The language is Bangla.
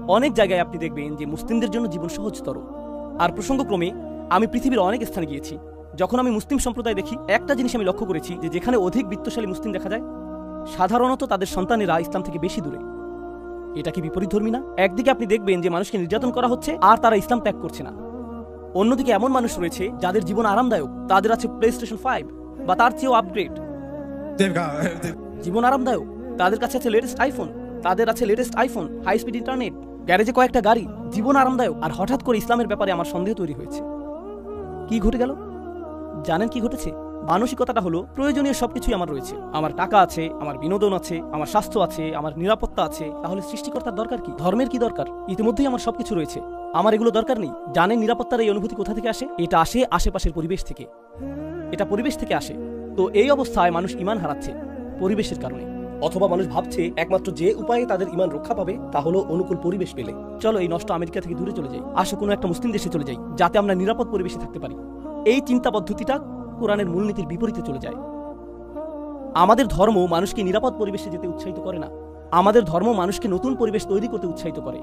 অনেক জায়গায় আপনি দেখবেন যে মুসলিমদের জন্য জীবন সহজতর। আর প্রসঙ্গক্রমে আমি পৃথিবীর অনেক স্থানে গিয়েছি, যখন আমি মুসলিম সম্প্রদায় দেখি, একটা জিনিস আমি লক্ষ্য করেছি যে যেখানে অধিক বিত্তশালী মুসলিম দেখা যায়, সাধারণত তাদের সন্তানেরা ইসলাম থেকে বেশি দূরে। এটা কি বিপরীতধর্মী না? একদিকে আপনি দেখবেন যে মানুষকে নির্যাতন করা হচ্ছে আর তারা ইসলাম ত্যাগ করছে না, অন্যদিকে এমন মানুষ রয়েছে যাদের জীবন আরামদায়ক, তাদের আছে প্লেস্টেশন 5 বা তার চেয়েও আপগ্রেড জীবন আরামদায়ক, তাদের কাছে আছে latest iPhone, high speed internet, গ্যারেজে কয়েকটা গাড়ি, জীবন আরামদায়ক। আর হঠাৎ করে ইসলামের ব্যাপারে আমার সন্দেহ তৈরি হয়েছে। কি ঘটে গেল? জানেন কি ঘটেছে? মানসিকতাটা হলো প্রয়োজনীয় সবকিছুই আমার রয়েছে, আমার টাকা আছে, আমার বিনোদন আছে, আমার স্বাস্থ্য আছে, আমার নিরাপত্তা আছে, তাহলে সৃষ্টিকর্তার দরকার কি? ধর্মের কি দরকার? ইতিমধ্যেই আমার সবকিছু রয়েছে, আমার এগুলো দরকার নেই। জানেন নিরাপত্তার এই অনুভূতি কোথা থেকে আসে? এটা আসে আশেপাশের পরিবেশ থেকে, এটা পরিবেশ থেকে আসে। তো এই অবস্থায় মানুষ ঈমান হারাচ্ছে পরিবেশের কারণে, অথবা মানুষ ভাবছে একমাত্র যে উপায়ে তাদের ঈমান রক্ষা পাবে তা হলো অনুকূল পরিবেশ পেলে। চলো এই নষ্ট আমেরিকা থেকে দূরে চলে যাই, আসো কোনো একটা মুসলিম দেশে চলে যাই, যাতে আমরা নিরাপদ পরিবেশে থাকতে পারি। এই চিন্তা পদ্ধতিটা কোরআনের মূলনীতির বিপরীতে চলে যায়। আমাদের ধর্ম মানুষকে নিরাপদ পরিবেশে যেতে উৎসাহিত করে না, আমাদের ধর্ম মানুষকে নতুন পরিবেশ তৈরি করতে উৎসাহিত করে।